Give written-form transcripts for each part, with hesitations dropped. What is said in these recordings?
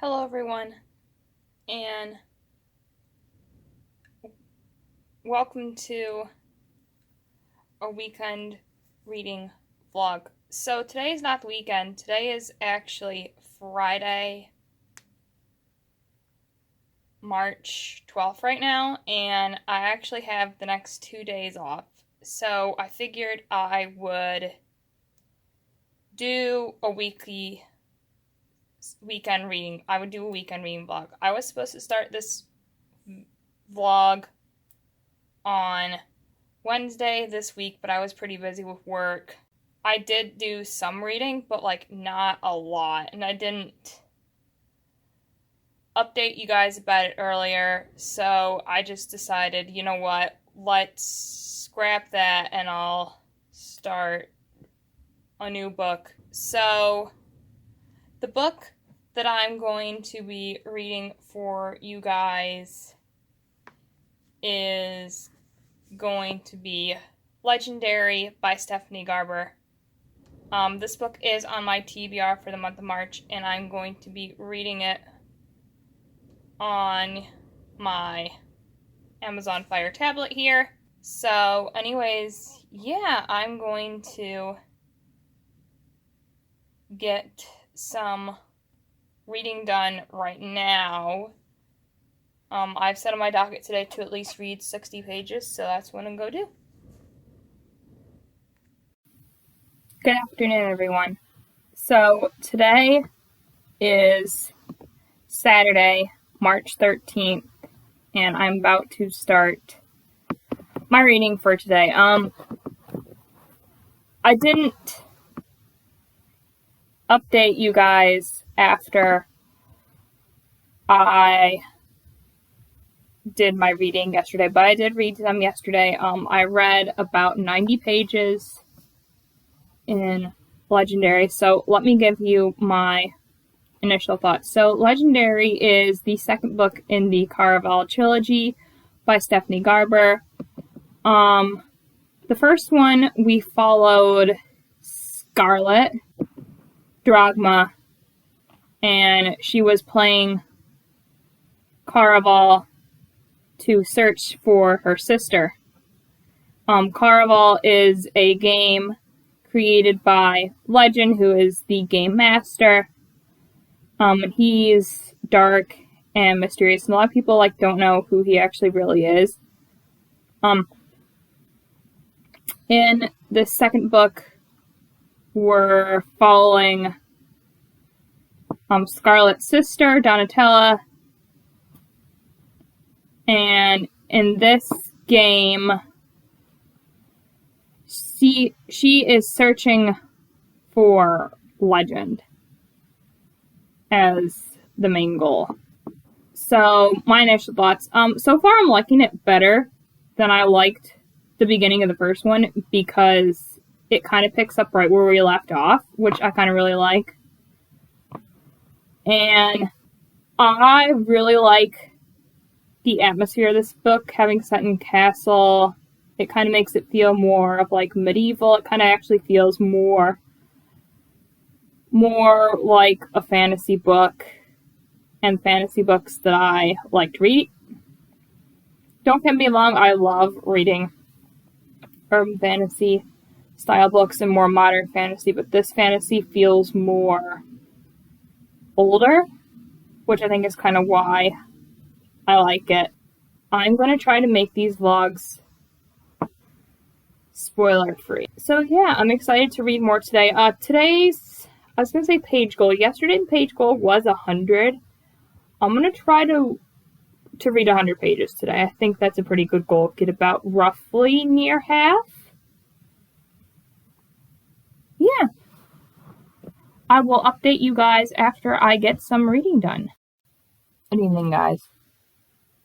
Hello, everyone, and welcome to a weekend reading vlog. So, today is not the weekend, today is actually Friday, March 12th, right now, and I actually have the next 2 days off. So, I figured I would do a weekend reading. I would do a weekend reading vlog. I was supposed to start this vlog on Wednesday this week, but I was pretty busy with work. I did do some reading, but not a lot, and I didn't update you guys about it earlier, so I just decided, you know what, let's scrap that and I'll start a new book. So, the book that I'm going to be reading for you guys is going to be Legendary by Stephanie Garber. This book is on my TBR for the month of March, and I'm going to be reading it on my Amazon Fire tablet here. So, anyways, yeah, I'm going to get some reading done right now. I've set on my docket today to at least read 60 pages, so that's what I'm going to do. Good afternoon, everyone. So, today is Saturday, March 13th, and I'm about to start my reading for today. I didn't update you guys after I did my reading yesterday, but I did read them yesterday. I read about 90 pages in Legendary, so let me give you my initial thoughts. So, Legendary is the second book in the Caraval trilogy by Stephanie Garber. The first one, we followed Scarlet Drachma, and she was playing Caraval to search for her sister. Caraval is a game created by Legend, who is the game master. He's dark and mysterious, and a lot of people don't know who he actually really is. In the second book, we're following Scarlet's sister, Donatella, and in this game, she is searching for Legend as the main goal. So, my initial thoughts. So far I'm liking it better than I liked the beginning of the first one, because it kind of picks up right where we left off, which I kind of really like. And I really like the atmosphere of this book, having set in castle. It kind of makes it feel more of medieval. It kind of actually feels more like a fantasy book, and fantasy books that I like to read. Don't get me wrong, I love reading urban fantasy style books and more modern fantasy, but this fantasy feels more older, which I think is kind of why I like it. I'm going to try to make these vlogs spoiler free. So yeah, I'm excited to read more today. Today's, I was going to say page goal. Yesterday's page goal was 100. I'm going to try to read 100 pages today. I think that's a pretty good goal. Get about roughly near half. Yeah. I will update you guys after I get some reading done. Good evening, guys.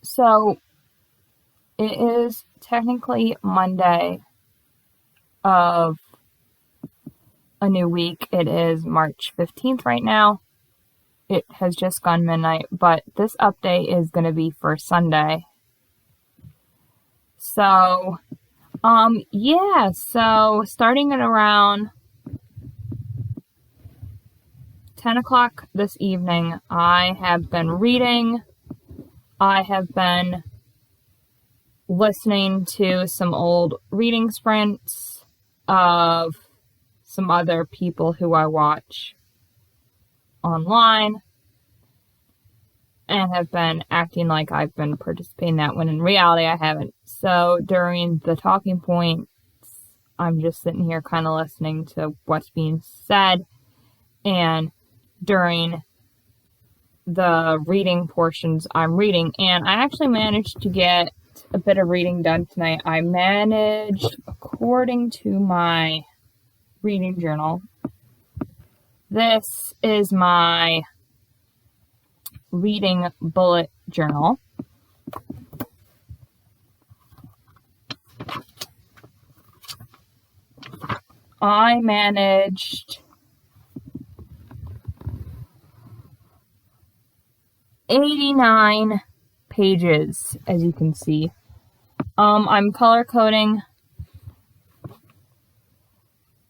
So, it is technically Monday of a new week. It is March 15th right now. It has just gone midnight, but this update is going to be for Sunday. So, so starting at around 10 o'clock this evening, I have been reading. I have been listening to some old reading sprints of some other people who I watch online and have been acting like I've been participating in that when in reality I haven't. So during the talking points, I'm just sitting here kind of listening to what's being said, and during the reading portions I'm reading, and I actually managed to get a bit of reading done tonight. I managed, according to my reading journal, this is my reading bullet journal. I managed 89 pages, as you can see. I'm color coding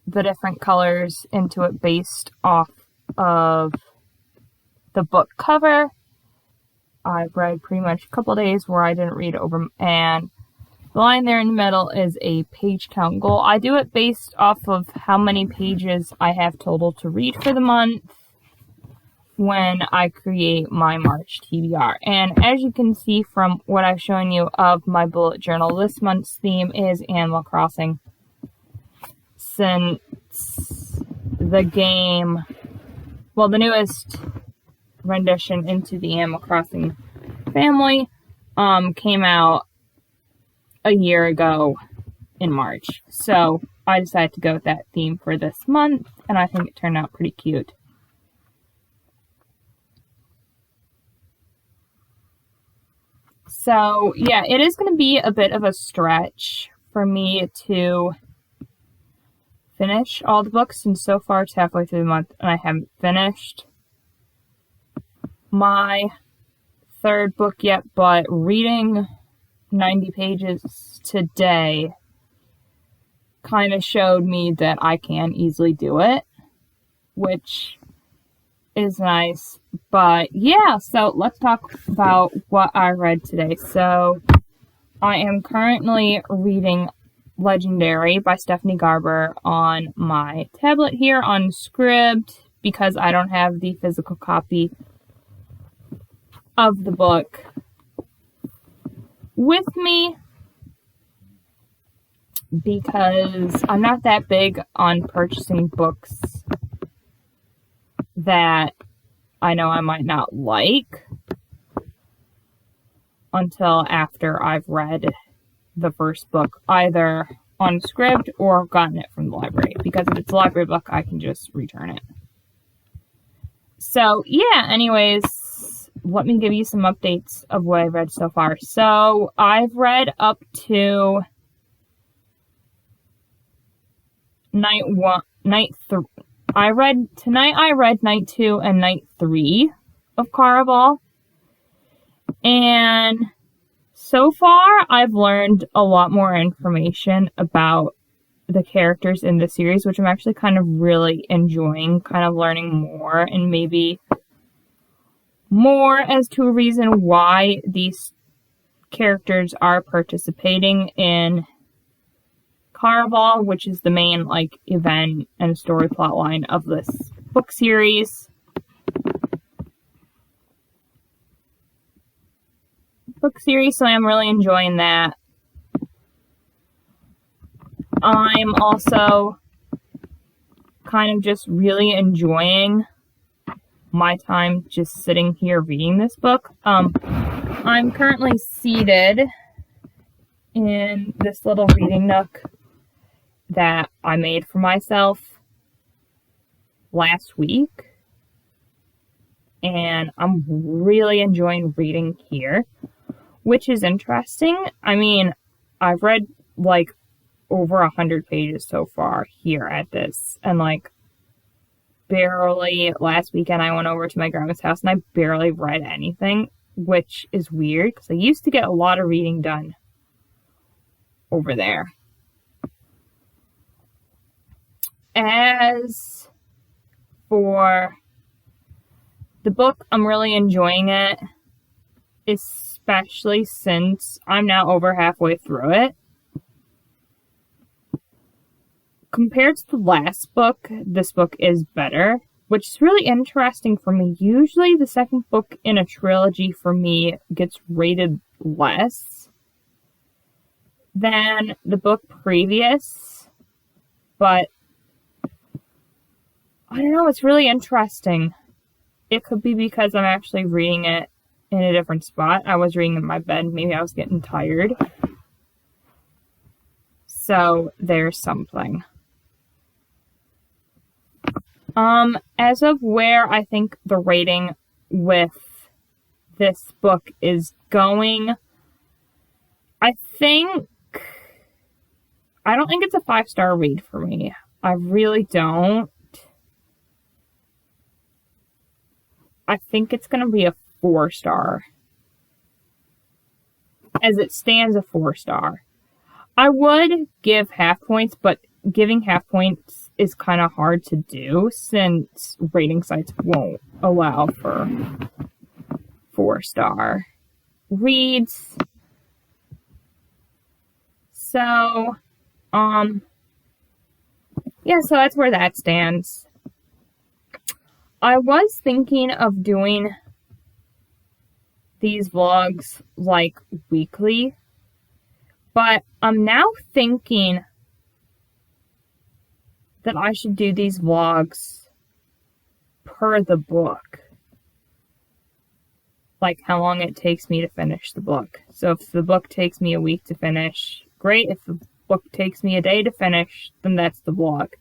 the different colors into it based off of the book cover. I've read pretty much a couple days where I didn't read over, and the line there in the middle is a page count goal. I do it based off of how many pages I have total to read for the month when I create my March TBR. And as you can see from what I've shown you of my bullet journal, this month's theme is Animal Crossing. Since the game, well, the newest rendition into the Animal Crossing family came out a year ago in March. So I decided to go with that theme for this month, and I think it turned out pretty cute. So yeah, it is going to be a bit of a stretch for me to finish all the books, and so far it's halfway through the month and I haven't finished my third book yet, but reading 90 pages today kind of showed me that I can easily do it, which is nice. But yeah, so let's talk about what I read today. So I am currently reading Legendary by Stephanie Garber on my tablet here on Scribd because I don't have the physical copy of the book with me because I'm not that big on purchasing books that I know I might not like until after I've read the first book, either on Scribd or gotten it from the library, because if it's a library book, I can just return it. So yeah, anyways, let me give you some updates of what I've read so far. So I've read up to I read night 2 and night 3 of Caraval. And so far, I've learned a lot more information about the characters in the series, which I'm actually kind of really enjoying, kind of learning more, and maybe more as to a reason why these characters are participating in Caraval, which is the main, event and story plotline of this book series. So I'm really enjoying that. I'm also kind of just really enjoying my time just sitting here reading this book. I'm currently seated in this little reading nook that I made for myself last week, and I'm really enjoying reading here, which is interesting. I mean, I've read over 100 pages so far here at this, and barely. Last weekend I went over to my grandma's house and I barely read anything, which is weird because I used to get a lot of reading done over there. As for The book, I'm really enjoying it, especially since I'm now over halfway through it. Compared to the last book, this book is better, which is really interesting for me. Usually the second book in a trilogy for me gets rated less than the book previous, but I don't know, it's really interesting. It could be because I'm actually reading it in a different spot. I was reading in my bed, maybe I was getting tired. So there's something. As of where I think the rating with this book is going, I don't think it's a 5-star read for me. I really don't. I think it's going to be a 4-star. As it stands, a 4-star. I would give half points, but giving half points is kind of hard to do since rating sites won't allow for 4-star reads. So, yeah, so that's where that stands. I was thinking of doing these vlogs like weekly, but I'm now thinking that I should do these vlogs per the book. Like how long it takes me to finish the book. So if the book takes me a week to finish, great. If the book takes me a day to finish, then that's the vlog.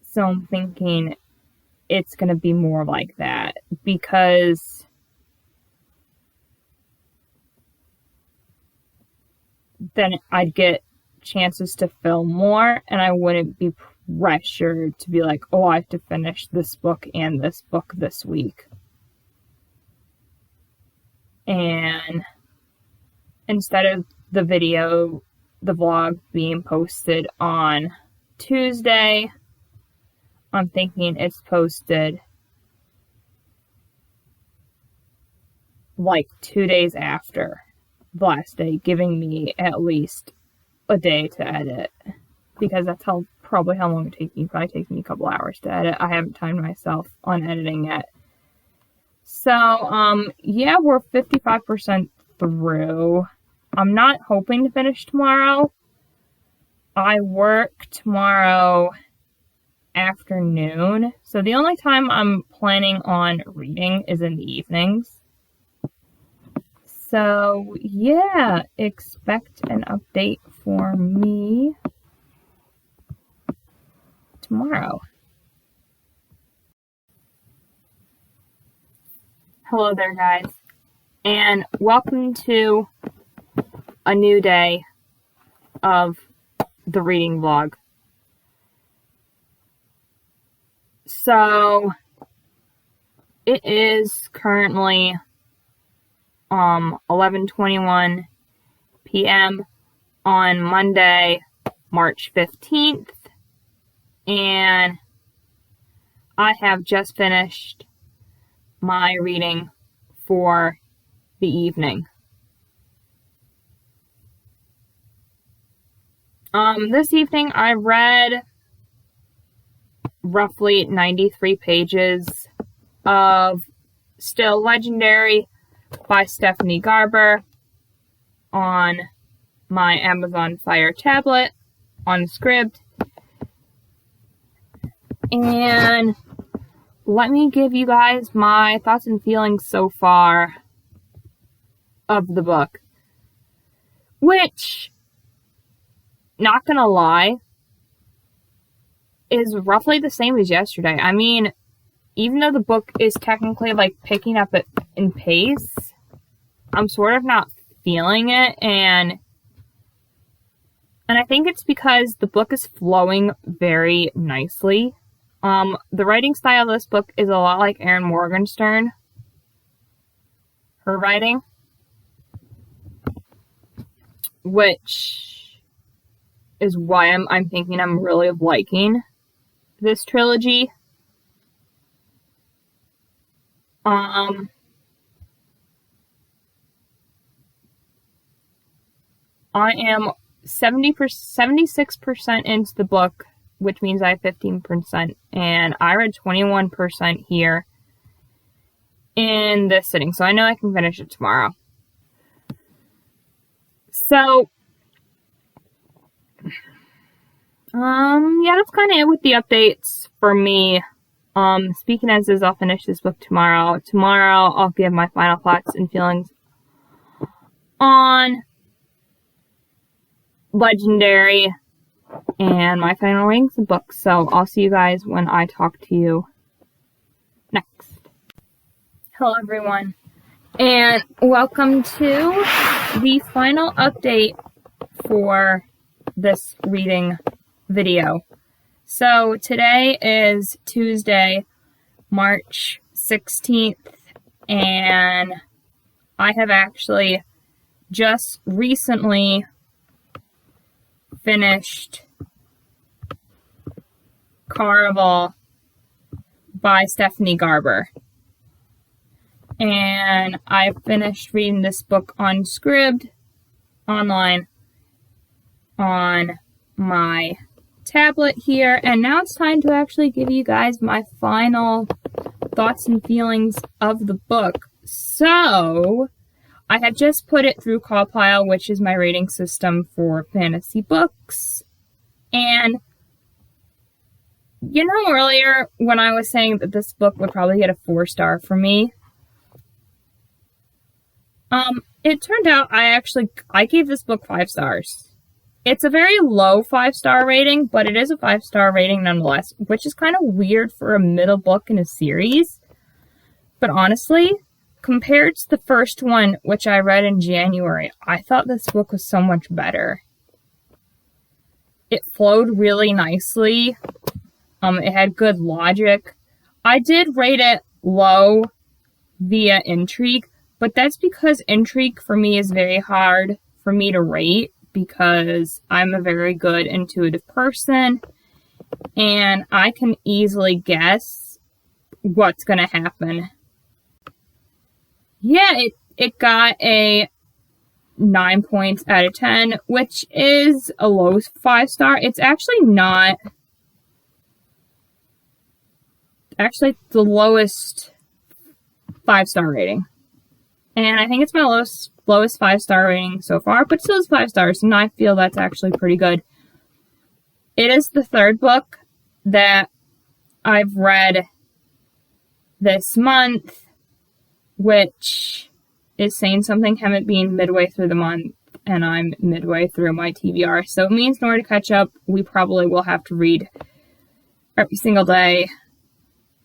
So I'm thinking it's going to be more like that because then I'd get chances to film more and I wouldn't be pressured to be like, oh, I have to finish this book and this book this week. And instead of the vlog being posted on Tuesday, I'm thinking it's posted like 2 days after the last day, giving me at least a day to edit. Because that's probably how long it takes me. It probably takes me a couple hours to edit. I haven't timed myself on editing yet. So, yeah, we're 55% through. I'm not hoping to finish tomorrow. I work tomorrow afternoon. So the only time I'm planning on reading is in the evenings. So, yeah, expect an update for me tomorrow. Hello there, guys, and welcome to a new day of the reading vlog. So, it is currently 11:21 p.m. on Monday, March 15th, and I have just finished my reading for the evening. This evening I read roughly 93 pages of Still Legendary by Stephanie Garber on my Amazon Fire tablet on Scribd. And let me give you guys my thoughts and feelings so far of the book. Which, not gonna lie, is roughly the same as yesterday. I mean, even though the book is technically like picking up in pace, I'm sort of not feeling it, and I think it's because the book is flowing very nicely. The writing style of this book is a lot like Erin Morgenstern. Her writing. Which is why I'm thinking I'm really liking this trilogy. I am 76% into the book, which means I have 15%, and I read 21% here in this sitting, so I know I can finish it tomorrow. So, yeah, that's kind of it with the updates for me. Speaking as is, I'll finish this book tomorrow. Tomorrow, I'll give my final thoughts and feelings on Legendary and my final ratings of books. So I'll see you guys when I talk to you next. Hello everyone, and welcome to the final update for this reading video. So today is Tuesday, March 16th, and I have actually just recently finished Caraval by Stephanie Garber. And I finished reading this book on Scribd online on my tablet here, and now it's time to actually give you guys my final thoughts and feelings of the book. So, I had just put it through CawPile, which is my rating system for fantasy books, and you know, earlier when I was saying that this book would probably get a 4-star for me, it turned out I gave this book 5 stars. It's a very low 5-star rating, but it is a 5-star rating nonetheless, which is kind of weird for a middle book in a series. But honestly, compared to the first one, which I read in January, I thought this book was so much better. It flowed really nicely. It had good logic. I did rate it low via intrigue, but that's because intrigue for me is very hard for me to rate, because I'm a very good intuitive person, and I can easily guess what's going to happen. Yeah, it got a 9 points out of 10, which is a low 5-star. It's actually not. Actually, the lowest 5-star rating. And I think it's my lowest 5-star rating so far, but still is 5 stars, and I feel that's actually pretty good. It is the third book that I've read this month, which is saying something, haven't been midway through the month, and I'm midway through my TBR. So it means in order to catch up, we probably will have to read every single day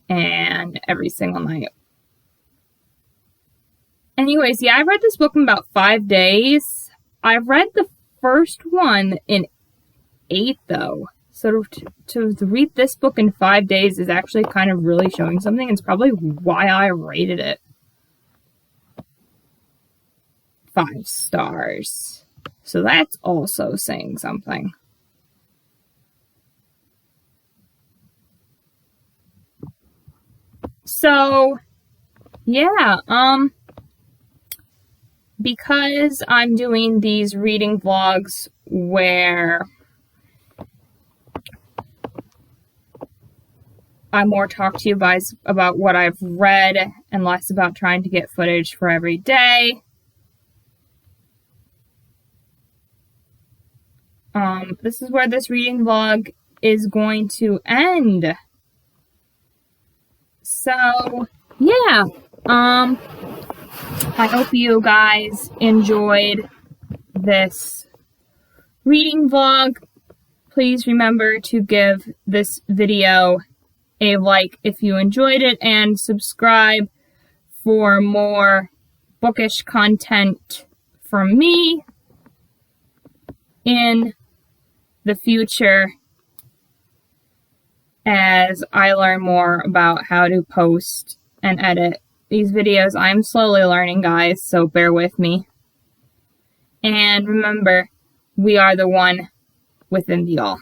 and every single night. Anyways, yeah, I read this book in about 5 days. I read the first one in 8, though. So to read this book in 5 days is actually kind of really showing something. It's probably why I rated it 5 stars. So that's also saying something. So, yeah, because I'm doing these reading vlogs where I more talk to you guys about what I've read and less about trying to get footage for every day. This is where this reading vlog is going to end. So, yeah, I hope you guys enjoyed this reading vlog. Please remember to give this video a like if you enjoyed it, and subscribe for more bookish content from me in the future as I learn more about how to post and edit these videos. I'm slowly learning, guys, so bear with me. And remember, we are the one within the all.